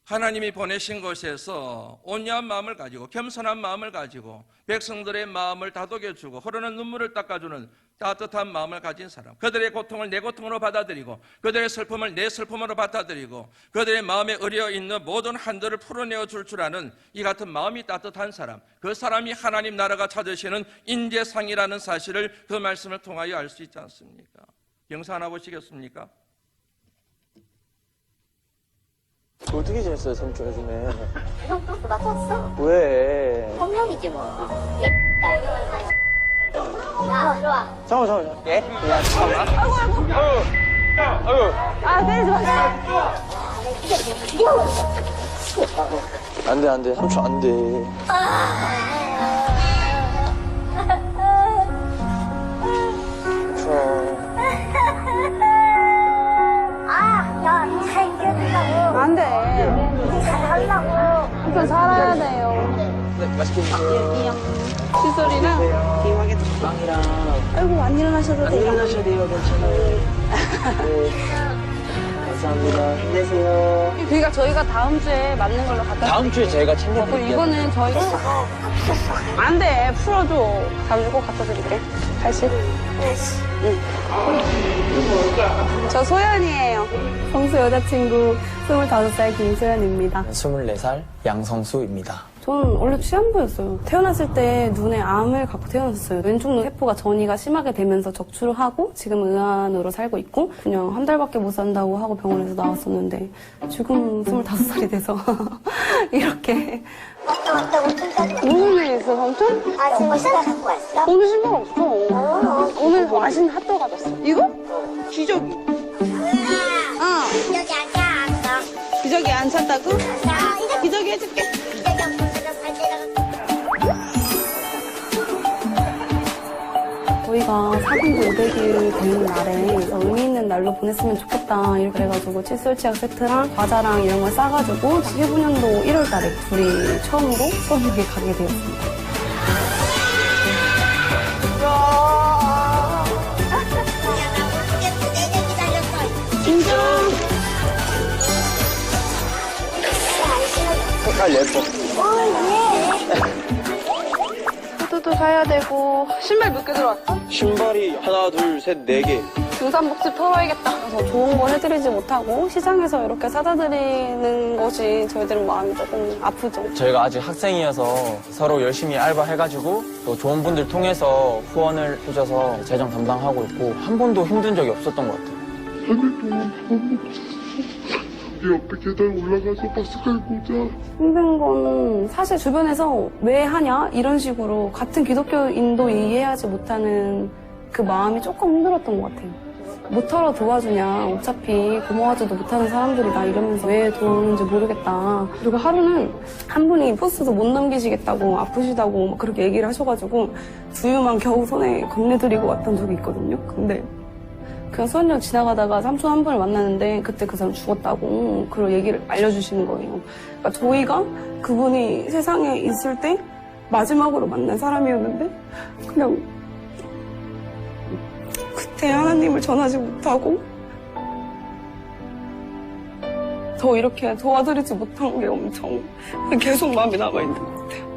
하나님이 보내신 곳에서 온유한 마음을 가지고 겸손한 마음을 가지고 백성들의 마음을 다독여주고 흐르는 눈물을 닦아주는 따뜻한 마음을 가진 사람, 그들의 고통을 내 고통으로 받아들이고 그들의 슬픔을 내 슬픔으로 받아들이고 그들의 마음에 의려있는 모든 한들을 풀어내어 줄 줄 아는 이 같은 마음이 따뜻한 사람, 그 사람이 하나님 나라가 찾으시는 인재상이라는 사실을 그 말씀을 통하여 알 수 있지 않습니까? 영상 하나 보시겠습니까? 어떻게 지냈어요, 삼촌 요즘에? 형 또 맞췄어? 왜? 성형이지 뭐. 야, 좋아. 잠깐만. 예? 야, 잠깐만. 아이고. 아, 때리지 마. 안 돼. 삼촌 안 돼. 삼촌. 아, 야, 잘 이겨준다고. 안 돼. 잘하려고. 좀 살아야 돼요. 네, 맛있게 드세요. 시설이랑 게임하게 빵이랑. 아이고 안 일어나셔도 안 돼요. 일어나셔도 돼요, 괜찮아요. 네. 감사합니다. 힘내세요. 그러니까 저희가 다음 주에 맞는 걸로 갖다 다음 주에 제가 그리고 챙겨드릴게요. 이거는 저희가 안 돼. 풀어줘. 다음 주에 꼭 갖다 드릴게. 80. 응. 저 소연이에요. 성수 여자친구 25살 김소연입니다. 24살 양성수입니다. 저는 원래 취한부였어요. 태어났을 때 눈에 암을 갖고 태어났어요. 왼쪽 눈 세포가 전이가 심하게 되면서 적출을 하고 지금 의안으로 살고 있고 그냥 한 달밖에 못 산다고 하고 병원에서 나왔었는데 지금 25살이 돼서 이렇게 왔다, 오늘까지. 무슨 일 있어 삼촌? 아, 지금 시간 갖고 왔어? 오늘 신발 없어. 오늘 맛있는 핫도그 가졌어. 이거? 기저귀. 여기 앉아. 기저귀 안 찼다고? 자, 이거 기저귀 해줄게. 여기 없어서 발대다가. 저희가 사귄 지 500일 되는 날에 의미 있는 날로 보냈으면 좋겠다 이렇게 해가지고 칫솔 치약 세트랑 과자랑 이런 걸 싸가지고 15년도 1월 달에 둘이 처음으로 수원역에 가게 되었습니다. 진짜? 색깔 예뻐. 후드도 사야 되고 신발 몇 개 들어왔어? 신발이 하나, 둘, 셋, 4개. 등산복집 털어야겠다. 그래서 좋은 걸 해드리지 못하고 시장에서 이렇게 사다 드리는 것이 저희들은 마음이 조금 아프죠. 저희가 아직 학생이어서 서로 열심히 알바해가지고 또 좋은 분들 통해서 후원을 해줘서 재정 담당하고 있고 한 번도 힘든 적이 없었던 것 같아요. 우리 옆에 계단 올라가서 버스 끌고 오자. 힘든 거는 사실 주변에서 왜 하냐 이런 식으로 같은 기독교인도 이해하지 못하는 그 마음이 조금 힘들었던 것 같아요. 못하러 도와주냐 어차피 고마워하지도 못하는 사람들이다 이러면서 왜 도우는지 모르겠다. 그리고 하루는 한 분이 포스도 못 넘기시겠다고 아프시다고 막 그렇게 얘기를 하셔가지고 두유만 겨우 손에 건네드리고 왔던 적이 있거든요. 근데 그냥 수원역 지나가다가 삼촌 한 분을 만나는데 그때 그 사람 죽었다고 그런 얘기를 알려주시는 거예요. 그러니까 저희가 그분이 세상에 있을 때 마지막으로 만난 사람이었는데 그냥 그때 하나님을 전하지 못하고 더 이렇게 도와드리지 못한 게 엄청 계속 마음에 남아있는 것 같아요.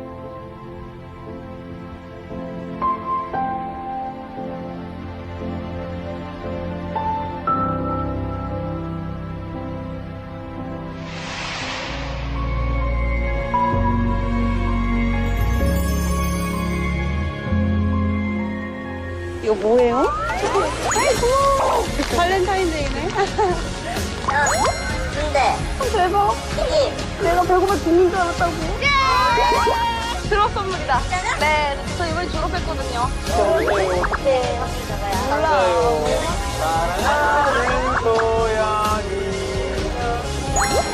이거 뭐예요? 아이고, 발렌타인데이네. 근데 대박. 내가 배고파 죽는 줄 알았다고. 졸업 선물이다. 네, 저 이번에 졸업했거든요. 네, 혹시 저거야? 몰라요. 사랑하는 고양이.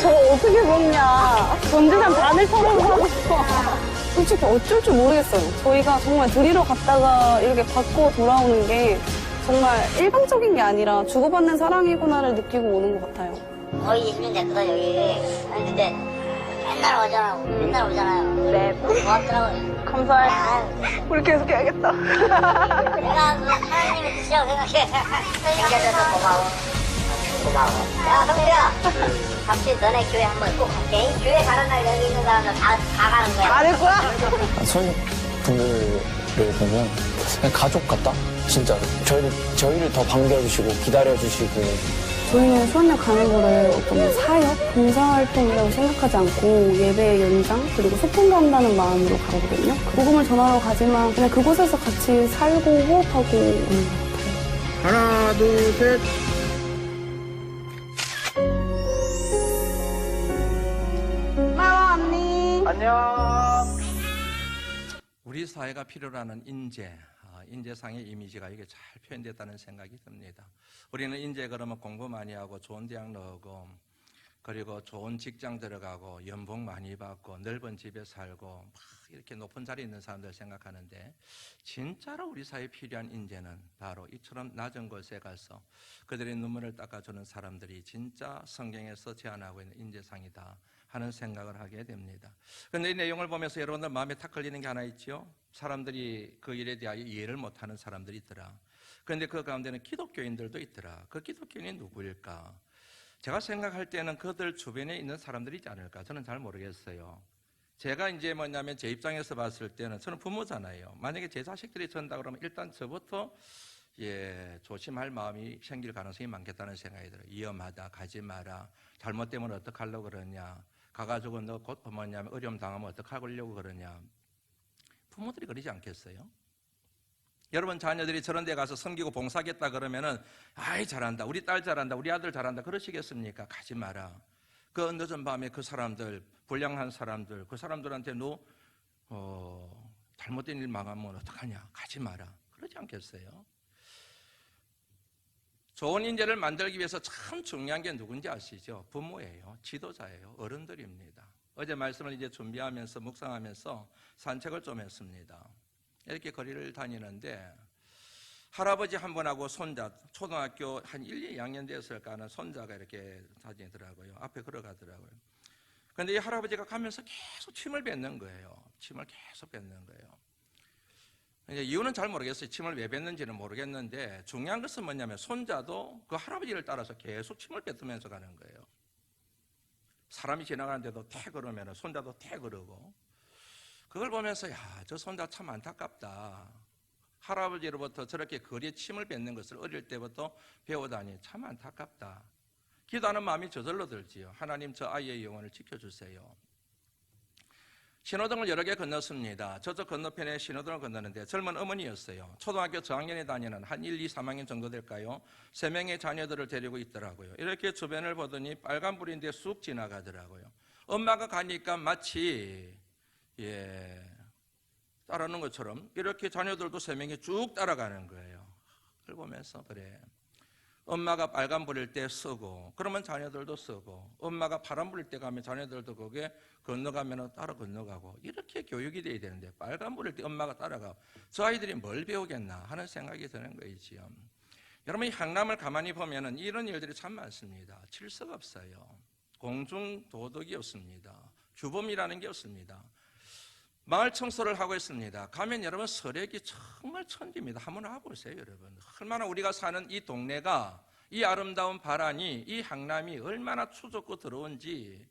저 어떻게 먹냐. 전재산 반을 털어가고 싶어. 솔직히 어쩔 줄 모르겠어요. 저희가 정말 드리러 갔다가 이렇게 받고 돌아오는 게 정말 일방적인 게 아니라 주고받는 사랑이구나를 느끼고 오는 것 같아요. 거의 20년 됐거든, 여기. 아니, 근데 맨날 오잖아요. 네. 고맙더라고요. 감사해요. 우리 계속 해야겠다. 내가 그 하나님의 뜻이라고 생각해. 챙겨줘서 고마워. 야, 성규야. 갑자기 너네 교회 한번 꼭 갈게. 교회 가는 날 여기 있는 사람들 다 가는 거야. 안 거야? 손님분들을 보면 그냥 가족 같다? 진짜로. 저희를 더 반겨주시고 기다려주시고. 저희는 수원역 가는 거를 어떤 사역, 봉사활동이라고 생각하지 않고 예배의 연장, 그리고 소통도 한다는 마음으로 가거든요. 복음을 전하러 가지만 그냥 그곳에서 같이 살고 호흡하고 오는 것 같아요. 하나, 둘, 셋. 고마워, 언니. 안녕. 우리 사회가 필요로 하는 인재상의 이미지가 이게 잘 표현됐다는 생각이 듭니다. 우리는 인재 그러면 공부 많이 하고 좋은 대학 나오고 그리고 좋은 직장 들어가고 연봉 많이 받고 넓은 집에 살고 막 이렇게 높은 자리에 있는 사람들 생각하는데 진짜로 우리 사회에 필요한 인재는 바로 이처럼 낮은 곳에 가서 그들의 눈물을 닦아주는 사람들이 진짜 성경에서 제안하고 있는 인재상이다 하는 생각을 하게 됩니다. 그런데 이 내용을 보면서 여러분들 마음에 탁 걸리는 게 하나 있죠. 사람들이 그 일에 대하여 이해를 못하는 사람들이 있더라. 그런데 그 가운데는 기독교인들도 있더라. 그 기독교인이 누구일까? 제가 생각할 때는 그들 주변에 있는 사람들이지 않을까? 저는 잘 모르겠어요. 제가 이제 뭐냐면 제 입장에서 봤을 때는 저는 부모잖아요. 만약에 제 자식들이 전다 그러면 일단 저부터 조심할 마음이 생길 가능성이 많겠다는 생각이 들어요. 위험하다, 가지 마라. 잘못되면 어떡하려고 그러냐. 가가지고 너 곧 뭐냐면 어려움 당하면 어떡하려고 그러냐. 부모들이 그러지 않겠어요? 여러분 자녀들이 저런 데 가서 섬기고 봉사하겠다 그러면은 아이 잘한다, 우리 딸 잘한다, 우리 아들 잘한다 그러시겠습니까? 가지 마라. 그 늦은 밤에 그 사람들, 불량한 사람들, 그 사람들한테 너 잘못된 일 망하면 어떡하냐? 가지 마라. 그러지 않겠어요? 좋은 인재를 만들기 위해서 참 중요한 게 누군지 아시죠? 부모예요. 지도자예요. 어른들입니다. 어제 말씀을 이제 준비하면서 묵상하면서 산책을 좀 했습니다. 이렇게 거리를 다니는데 할아버지 한 분하고 손자, 초등학교 한 1, 2학년 됐을까 하는 손자가 이렇게 다니더라고요. 앞에 걸어가더라고요. 그런데 이 할아버지가 가면서 계속 침을 뱉는 거예요. 침을 계속 뱉는 거예요. 이유는 잘 모르겠어요. 침을 왜 뱉는지는 모르겠는데 중요한 것은 뭐냐면 손자도 그 할아버지를 따라서 계속 침을 뱉으면서 가는 거예요. 사람이 지나가는데도 태 그러면 손자도 태 그러고 그걸 보면서 저 손자 참 안타깝다. 할아버지로부터 저렇게 거리에 침을 뱉는 것을 어릴 때부터 배우다니 참 안타깝다. 기도하는 마음이 저절로 들지요. 하나님 저 아이의 영혼을 지켜주세요. 신호등을 여러 개 건넜습니다. 저쪽 건너편에 신호등을 건너는데 젊은 어머니였어요. 초등학교 저학년에 다니는 한 1, 2, 3학년 정도 될까요? 3명의 자녀들을 데리고 있더라고요. 이렇게 주변을 보더니 빨간불인데 쑥 지나가더라고요. 엄마가 가니까 마치 따르는 것처럼 이렇게 자녀들도 3명이 쭉 따라가는 거예요. 그걸 보면서 그래. 엄마가 빨간 불일 때 쓰고 그러면 자녀들도 쓰고 엄마가 파란 불일 때 가면 자녀들도 거기에 건너가면 따라 건너가고 이렇게 교육이 돼야 되는데 빨간 불일 때 엄마가 따라가고 저 아이들이 뭘 배우겠나 하는 생각이 드는 거이지요. 여러분 이 향남을 가만히 보면 이런 일들이 참 많습니다. 질서가 없어요. 공중도덕이 없습니다. 규범이라는 게 없습니다. 마을 청소를 하고 있습니다. 가면 여러분 서력이 정말 천지입니다. 한번 와보세요 여러분. 얼마나 우리가 사는 이 동네가 이 아름다운 바란이 이 향남이 얼마나 추적고 더러운지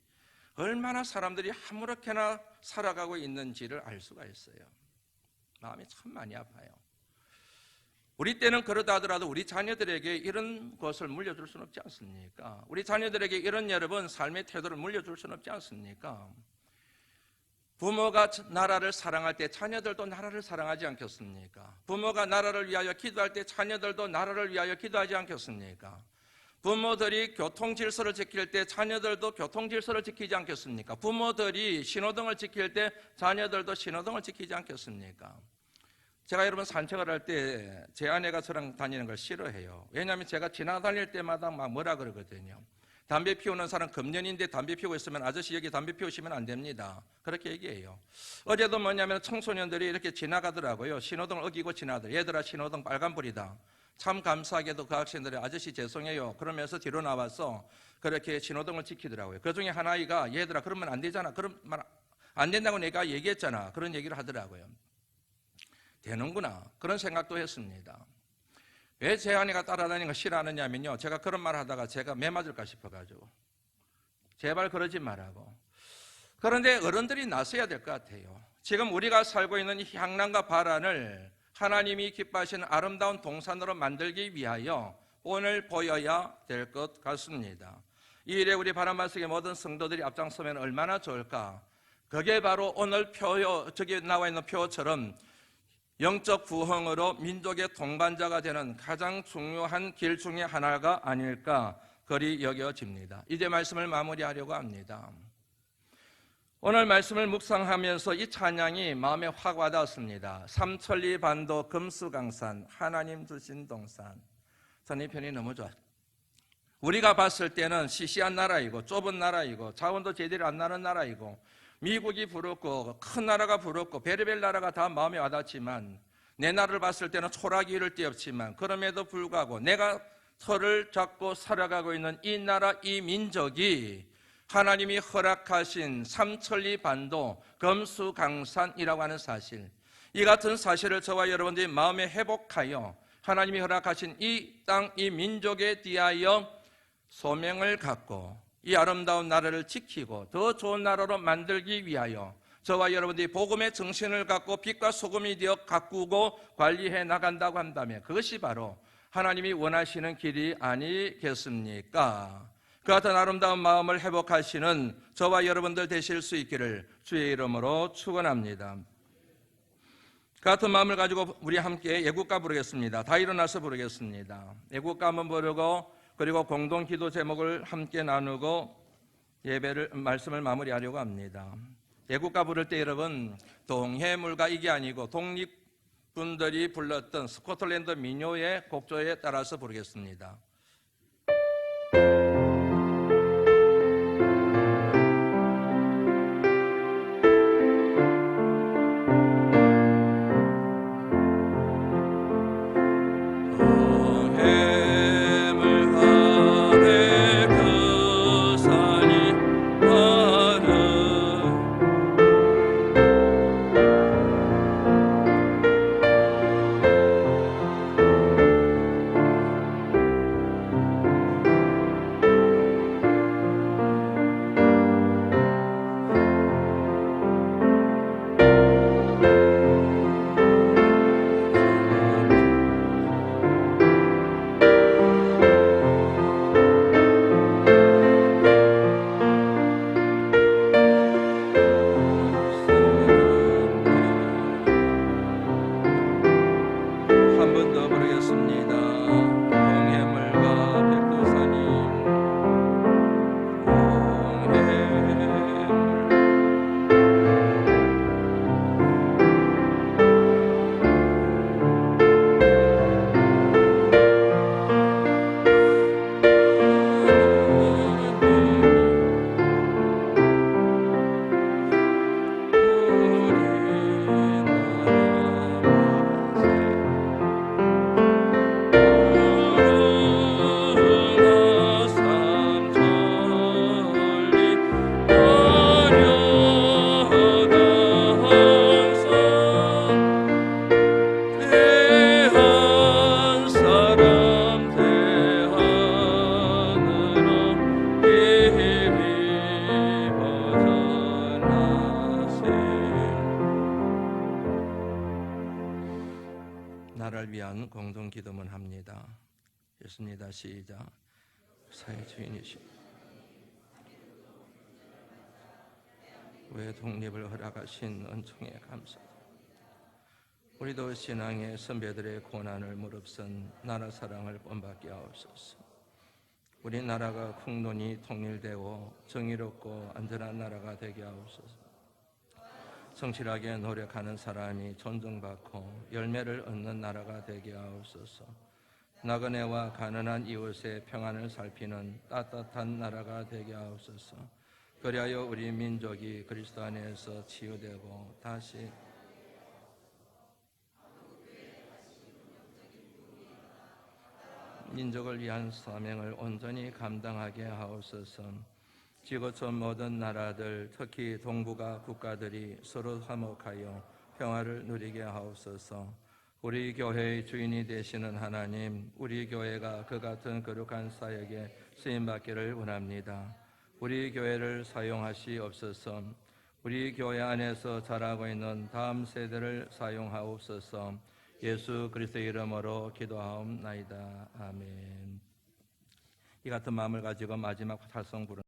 얼마나 사람들이 아무렇게나 살아가고 있는지를 알 수가 있어요. 마음이 참 많이 아파요. 우리 때는 그러다 하더라도 우리 자녀들에게 이런 것을 물려줄 수는 없지 않습니까? 우리 자녀들에게 이런 여러분 삶의 태도를 물려줄 수는 없지 않습니까? 부모가 나라를 사랑할 때 자녀들도 나라를 사랑하지 않겠습니까? 부모가 나라를 위하여 기도할 때 자녀들도 나라를 위하여 기도하지 않겠습니까? 부모들이 교통 질서를 지킬 때 자녀들도 교통 질서를 지키지 않겠습니까? 부모들이 신호등을 지킬 때 자녀들도 신호등을 지키지 않겠습니까? 제가 여러분 산책을 할 때 제 아내가 저랑 다니는 걸 싫어해요. 왜냐하면 제가 지나다닐 때마다 막 뭐라 그러거든요. 담배 피우는 사람 금년인데 담배 피우고 있으면 아저씨 여기 담배 피우시면 안 됩니다. 그렇게 얘기해요. 어제도 뭐냐면 청소년들이 이렇게 지나가더라고요. 신호등을 어기고 지나가더라고요. 얘들아 신호등 빨간불이다. 참 감사하게도 그 학생들이 아저씨 죄송해요 그러면서 뒤로 나와서 그렇게 신호등을 지키더라고요. 그중에 한 아이가 얘들아 그러면 안 되잖아. 그럼 안 된다고 내가 얘기했잖아. 그런 얘기를 하더라고요. 되는구나 그런 생각도 했습니다. 왜 제 아내가 따라다니는 걸 싫어하느냐면요, 제가 그런 말 하다가 제가 매 맞을까 싶어가지고 제발 그러지 말라고. 그런데 어른들이 나서야 될 것 같아요. 지금 우리가 살고 있는 이 향락과 바란을 하나님이 기뻐하시는 아름다운 동산으로 만들기 위하여 오늘 보여야 될 것 같습니다. 이 일에 우리 바란반석의 모든 성도들이 앞장서면 얼마나 좋을까. 그게 바로 오늘 저기 나와 있는 표처럼 영적 부흥으로 민족의 동반자가 되는 가장 중요한 길 중에 하나가 아닐까 그리 여겨집니다. 이제 말씀을 마무리하려고 합니다. 오늘 말씀을 묵상하면서 이 찬양이 마음에 확 와닿았습니다. 삼천리 반도 금수강산 하나님 주신 동산. 저는 이 편이 너무 좋아요. 우리가 봤을 때는 시시한 나라이고 좁은 나라이고 자원도 제대로 안 나는 나라이고 미국이 부럽고 큰 나라가 부럽고 별의별 나라가 다 마음에 와닿지만 내 나라를 봤을 때는 초라하기 이를 데 없지만 그럼에도 불구하고 내가 터를 잡고 살아가고 있는 이 나라 이 민족이 하나님이 허락하신 삼천리 반도 금수강산이라고 하는 사실, 이 같은 사실을 저와 여러분들이 마음에 회복하여 하나님이 허락하신 이 땅 이 민족에 대하여 소명을 갖고 이 아름다운 나라를 지키고 더 좋은 나라로 만들기 위하여 저와 여러분들이 복음의 정신을 갖고 빛과 소금이 되어 가꾸고 관리해 나간다고 한다면 그것이 바로 하나님이 원하시는 길이 아니겠습니까? 그 같은 아름다운 마음을 회복하시는 저와 여러분들 되실 수 있기를 주의 이름으로 축원합니다. 그 같은 마음을 가지고 우리 함께 애국가 부르겠습니다. 다 일어나서 부르겠습니다. 애국가 한번 부르고 그리고 공동 기도 제목을 함께 나누고 말씀을 마무리하려고 합니다. 애국가 부를 때 여러분 동해물가 이게 아니고 독립군들이 불렀던 스코틀랜드 민요의 곡조에 따라서 부르겠습니다. 나라를 위한 공동 기도문 합니다. 읽습니다. 시작. 사회 주인이시오 왜 독립을 허락하신 은총에 감사드립니다. 우리도 신앙의 선배들의 고난을 무릅쓴 나라 사랑을 본받게 하옵소서. 우리나라가 풍론이 통일되고 정의롭고 안전한 나라가 되게 하옵소서. 성실하게 노력하는 사람이 존중받고 열매를 얻는 나라가 되게 하옵소서. 나그네와 가난한 이웃의 평안을 살피는 따뜻한 나라가 되게 하옵소서. 그리하여 우리 민족이 그리스도 안에서 치유되고 다시 민족을 위한 사명을 온전히 감당하게 하옵소서. 지구촌 모든 나라들, 특히 동북아 국가들이 서로 화목하여 평화를 누리게 하옵소서. 우리 교회의 주인이 되시는 하나님, 우리 교회가 그 같은 거룩한 사역에 쓰임받기를 원합니다. 우리 교회를 사용하시옵소서. 우리 교회 안에서 자라고 있는 다음 세대를 사용하옵소서. 예수 그리스도의 이름으로 기도하옵나이다. 아멘. 이 같은 마음을 가지고 마지막 찬송 부르